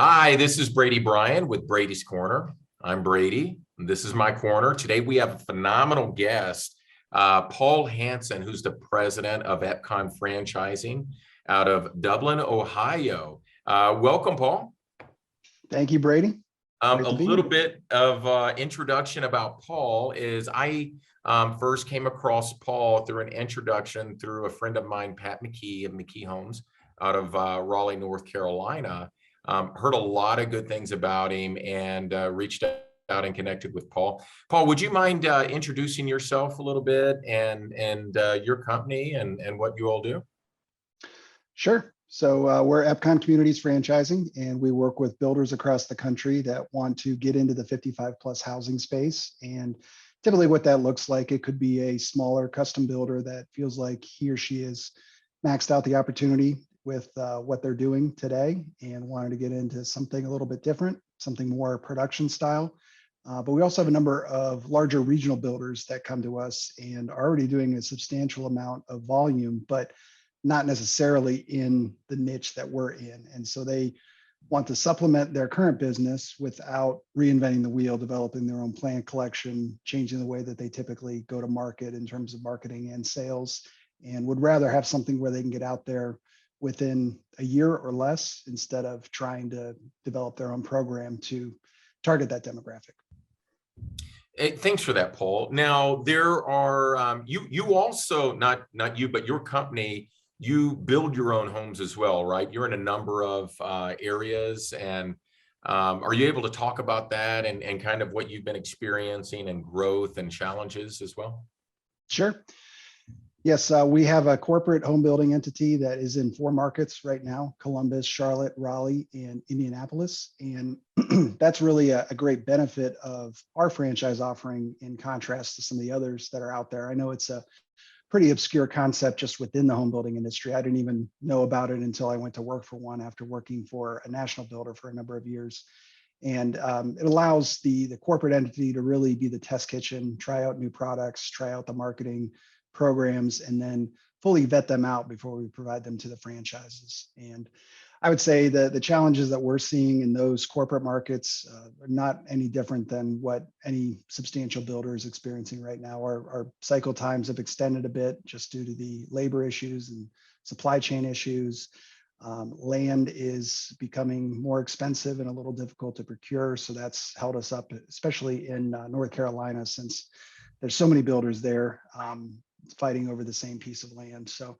Hi, this is Brady Bryan with Brady's Corner. I'm Brady, and this is my corner. Today we have a phenomenal guest, Paul Hanson, who's the president of Epcon Franchising out of Dublin, Ohio. Welcome, Paul. Thank you, Brady. A little bit of introduction about Paul is I first came across Paul through an introduction through a friend of mine, Pat McKee of McKee Homes out of Raleigh, North Carolina. Heard a lot of good things about him and reached out and connected with Paul. Paul, would you mind introducing yourself a little bit and your company and what you all do? Sure. So we're Epcon Communities Franchising, and we work with builders across the country that want to get into the 55 plus housing space. And typically what that looks like, it could be a smaller custom builder that feels like he or she is maxed out the opportunity with what they're doing today and wanted to get into something a little bit different, something more production style. But we also have a number of larger regional builders that come to us and are already doing a substantial amount of volume, but not necessarily in the niche that we're in. And so they want to supplement their current business without reinventing the wheel, developing their own plant collection, changing the way that they typically go to market in terms of marketing and sales, and would rather have something where they can get out there within a year or less instead of trying to develop their own program to target that demographic. Hey, thanks for that, Paul. Now there are you also not you, but your company, you build your own homes as well, right? You're in a number of areas, and are you able to talk about that and kind of what you've been experiencing and growth and challenges as well? Sure. Yes, we have a corporate home building entity that is in 4 markets right now: Columbus, Charlotte, Raleigh, and Indianapolis. And that's really a great benefit of our franchise offering in contrast to some of the others that are out there. I know it's a pretty obscure concept just within the home building industry. I didn't even know about it until I went to work for one after working for a national builder for a number of years. And it allows the corporate entity to really be the test kitchen, try out new products, try out the marketing programs, and then fully vet them out before we provide them to the franchises. And I would say the challenges that we're seeing in those corporate markets are not any different than what any substantial builder is experiencing right now. Our cycle times have extended a bit just due to the labor issues and supply chain issues. Land is becoming more expensive and a little difficult to procure. So that's held us up, especially in North Carolina, since there's so many builders there fighting over the same piece of land. So,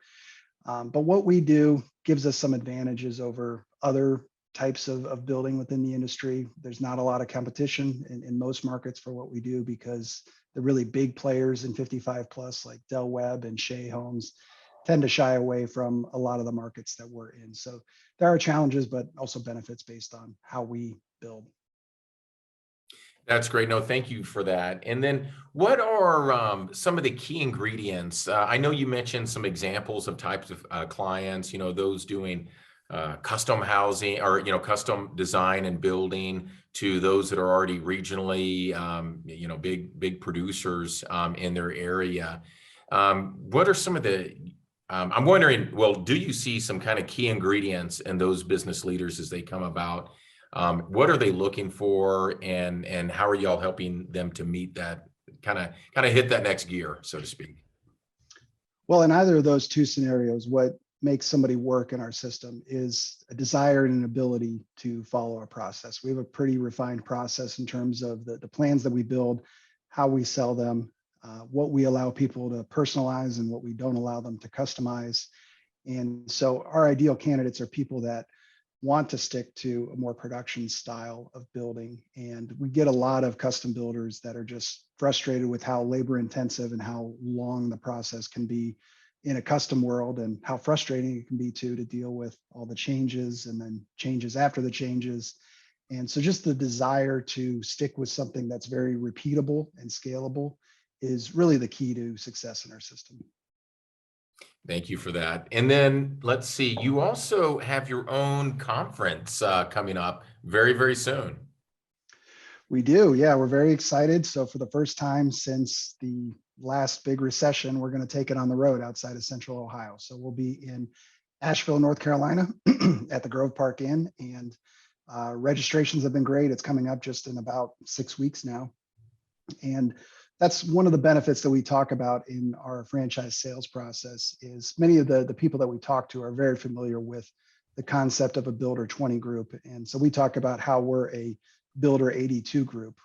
but what we do gives us some advantages over other types of building within the industry. There's not a lot of competition in most markets for what we do, because the really big players in 55 plus like Del Webb and Shea Homes tend to shy away from a lot of the markets that we're in. So there are challenges, but also benefits based on how we build. That's great. No, thank you for that. And then what are some of the key ingredients? I know you mentioned some examples of types of clients, those doing custom housing or, custom design and building, to those that are already regionally, big producers in their area. What are some of the, I'm wondering, well, do you see some kind of key ingredients in those business leaders as they come about? What are they looking for, and how are y'all helping them to meet that, kind of hit that next gear, so to speak? Well, in either of those two scenarios, what makes somebody work in our system is a desire and an ability to follow a process. We have a pretty refined process in terms of the plans that we build, how we sell them, what we allow people to personalize and what we don't allow them to customize. And so our ideal candidates are people that want to stick to a more production style of building. And we get a lot of custom builders that are just frustrated with how labor intensive and how long the process can be in a custom world, and how frustrating it can be to deal with all the changes and then changes after the changes. And so just the desire to stick with something that's very repeatable and scalable is really the key to success in our system. Thank you for that. And then let's see, you also have your own conference coming up very, very soon. We do. Yeah, we're very excited. So for the first time since the last big recession, we're going to take it on the road outside of Central Ohio. So we'll be in Asheville, North Carolina at the Grove Park Inn. And Registrations have been great. It's coming up just in about 6 weeks now. And that's one of the benefits that we talk about in our franchise sales process is many of the people that we talk to are very familiar with the concept of a builder 20 group. And so we talk about how we're a builder 82 group.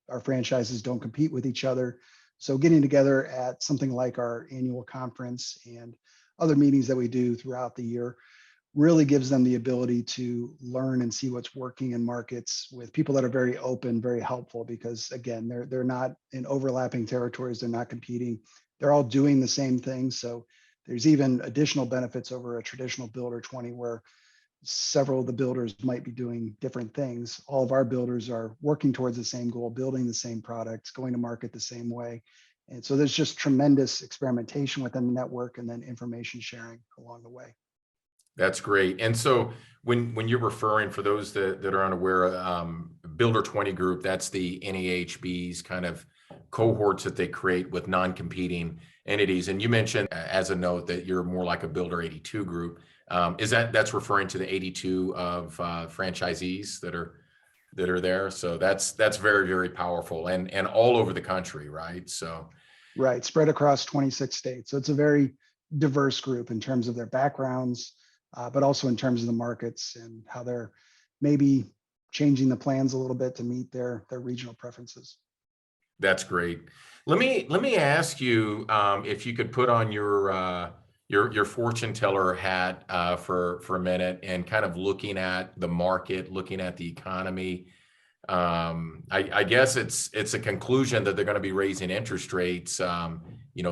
Our franchises don't compete with each other. So getting together at something like our annual conference and other meetings that we do throughout the year really gives them the ability to learn and see what's working in markets with people that are very open, very helpful, because again, they're not in overlapping territories, they're not competing, they're all doing the same thing. So there's even additional benefits over a traditional builder 20 where several of the builders might be doing different things. All of our builders are working towards the same goal, building the same products, going to market the same way. And so there's just tremendous experimentation within the network and then information sharing along the way. That's great. And so when you're referring, for those that are unaware, Builder 20 group, that's the NAHB's kind of cohorts that they create with non-competing entities. And you mentioned as a note that you're more like a Builder 82 group. That's referring to the 82 of franchisees that are there. So that's very, very powerful and all over the country, right? So right, spread across 26 states. So it's a very diverse group in terms of their backgrounds, but also in terms of the markets and how they're maybe changing the plans a little bit to meet their regional preferences. That's great. Let me ask you if you could put on your fortune teller hat for a minute and kind of looking at the market, looking at the economy. I guess it's a conclusion that they're going to be raising interest rates,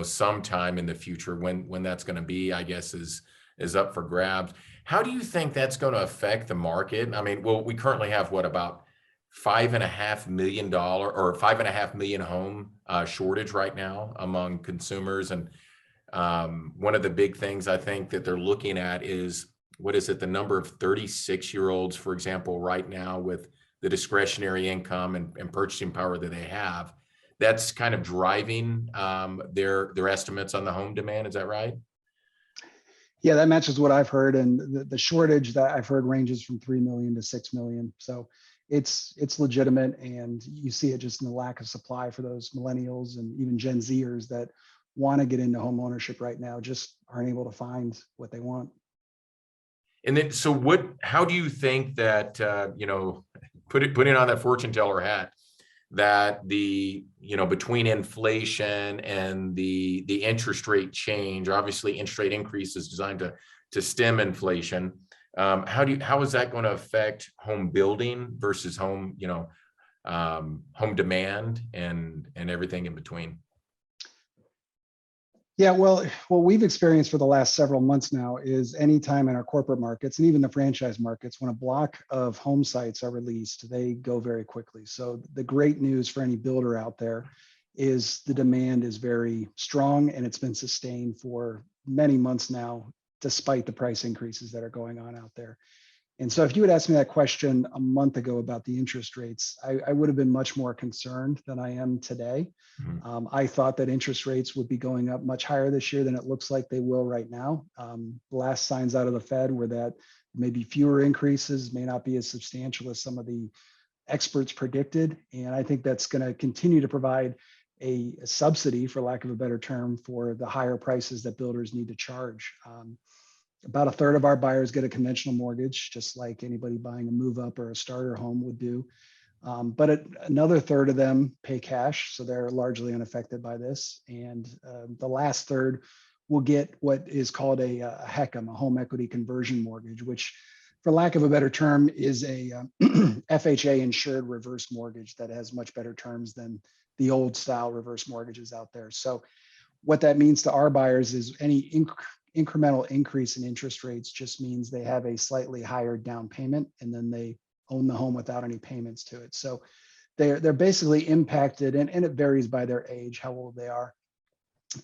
sometime in the future. When that's going to be, I guess, is up for grabs. How do you think that's going to affect the market? I mean, well, we currently have about $5.5 million or 5.5 million home shortage right now among consumers. And one of the big things I think that they're looking at is, what is it? The number of 36-year-olds, for example, right now with the discretionary income and purchasing power that they have, that's kind of driving their estimates on the home demand. Is that right? Yeah, that matches what I've heard. And the shortage that I've heard ranges from 3 million to 6 million. So it's legitimate. And you see it just in the lack of supply for those millennials and even Gen Zers that want to get into home ownership right now, just aren't able to find what they want. And then, so how do you think that, putting on that fortune teller hat, that between inflation and the interest rate change, obviously interest rate increase is designed to stem inflation. How is that going to affect home building versus home demand and everything in between? Yeah, well, what we've experienced for the last several months now is anytime in our corporate markets and even the franchise markets, when a block of home sites are released, they go very quickly. So the great news for any builder out there is the demand is very strong and it's been sustained for many months now, despite the price increases that are going on out there. And so if you had asked me that question a month ago about the interest rates, I would have been much more concerned than I am today. Mm-hmm. I thought that interest rates would be going up much higher this year than it looks like they will right now. The last signs out of the Fed were that maybe fewer increases, may not be as substantial as some of the experts predicted. And I think that's going to continue to provide a subsidy, for lack of a better term, for the higher prices that builders need to charge. About a third of our buyers get a conventional mortgage, just like anybody buying a move up or a starter home would do. But another third of them pay cash, so they're largely unaffected by this. And the last third will get what is called a HECM, a home equity conversion mortgage, which, for lack of a better term, is a FHA insured reverse mortgage that has much better terms than the old style reverse mortgages out there. So what that means to our buyers is any incremental increase in interest rates just means they have a slightly higher down payment and then they own the home without any payments to it. So they're basically impacted, and it varies by their age, how old they are.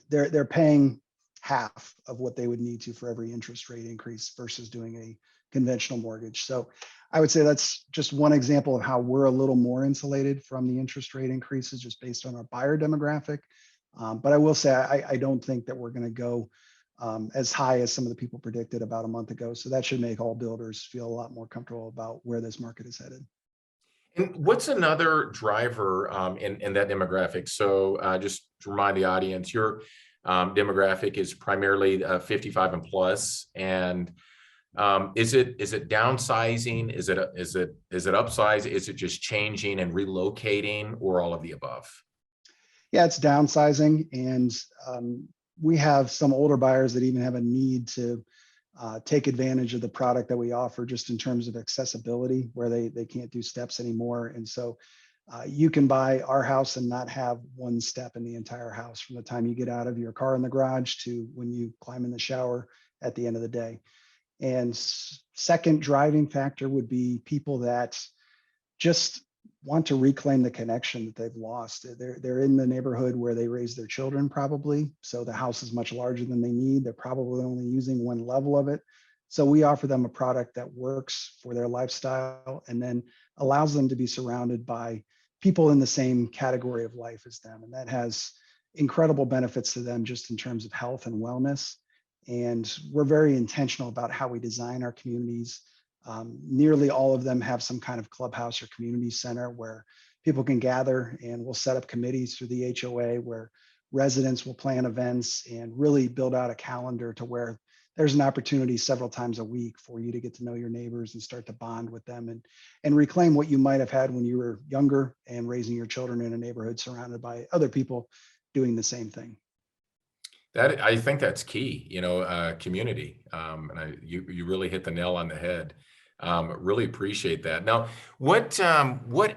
They're paying half of what they would need to for every interest rate increase versus doing a conventional mortgage. So I would say that's just one example of how we're a little more insulated from the interest rate increases just based on our buyer demographic. But I will say I don't think that we're going to go as high as some of the people predicted about a month ago. So that should make all builders feel a lot more comfortable about where this market is headed. And what's another driver in that demographic? So just to remind the audience, your demographic is primarily 55 and plus, and is it downsizing? Is it upsize? Is it just changing and relocating, or all of the above? Yeah, it's downsizing, and we have some older buyers that even have a need to take advantage of the product that we offer, just in terms of accessibility, where they can't do steps anymore. And so you can buy our house and not have one step in the entire house, from the time you get out of your car in the garage to when you climb in the shower at the end of the day. And second driving factor would be people that just want to reclaim the connection that they've lost. They're in the neighborhood where they raise their children, probably. So the house is much larger than they need. They're probably only using one level of it. So we offer them a product that works for their lifestyle, and then allows them to be surrounded by people in the same category of life as them. And that has incredible benefits to them, just in terms of health and wellness. And we're very intentional about how we design our communities. Nearly all of them have some kind of clubhouse or community center where people can gather, and we'll set up committees through the HOA where residents will plan events and really build out a calendar to where there's an opportunity several times a week for you to get to know your neighbors and start to bond with them, and reclaim what you might have had when you were younger and raising your children in a neighborhood surrounded by other people doing the same thing. That, I think that's key, community. And you really hit the nail on the head. Really appreciate that. Now, what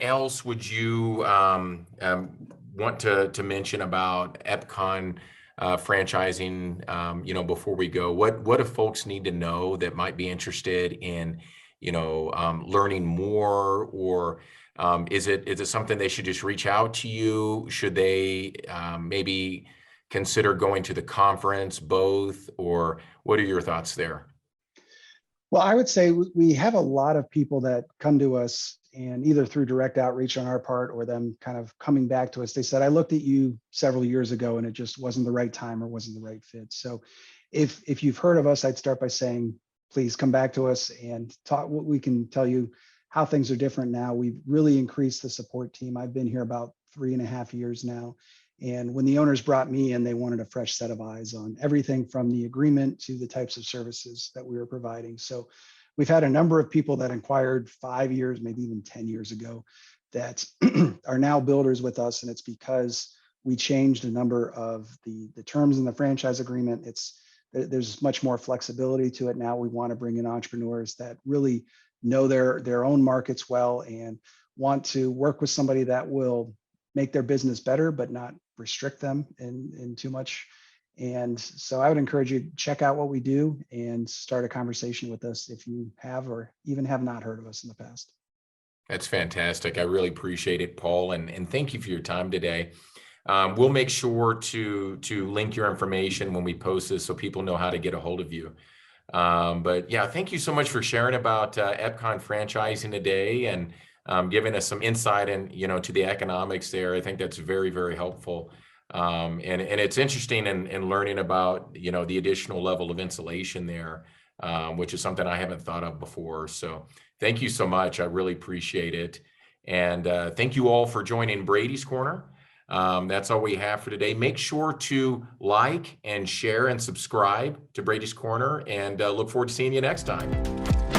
else would you want to mention about Epcon franchising? Before we go, what do folks need to know that might be interested in, learning more, or is it something they should just reach out to you? Should they maybe consider going to the conference, both, or what are your thoughts there? Well, I would say we have a lot of people that come to us, and either through direct outreach on our part or them kind of coming back to us, they said, I looked at you several years ago and it just wasn't the right time or wasn't the right fit. So if you've heard of us, I'd start by saying, please come back to us and talk. We can tell you how things are different now. We've really increased the support team. I've been here about 3.5 years now. And when the owners brought me in, they wanted a fresh set of eyes on everything from the agreement to the types of services that we were providing. So we've had a number of people that inquired 5 years, maybe even 10 years ago, that are now builders with us. And it's because we changed a number of the terms in the franchise agreement. There's much more flexibility to it now. We want to bring in entrepreneurs that really know their own markets well and want to work with somebody that will make their business better, but not restrict them in too much. And so I would encourage you to check out what we do and start a conversation with us if you have or even have not heard of us in the past. That's fantastic. I really appreciate it, Paul, and thank you for your time today. We'll make sure to link your information when we post this so people know how to get a hold of you. But yeah, thank you so much for sharing about Epcon franchising today, and giving us some insight to the economics there. I think that's very, very helpful. And it's interesting in learning about, the additional level of insulation there, which is something I haven't thought of before. So thank you so much. I really appreciate it. And thank you all for joining Brady's Corner. That's all we have for today. Make sure to like and share and subscribe to Brady's Corner, and look forward to seeing you next time.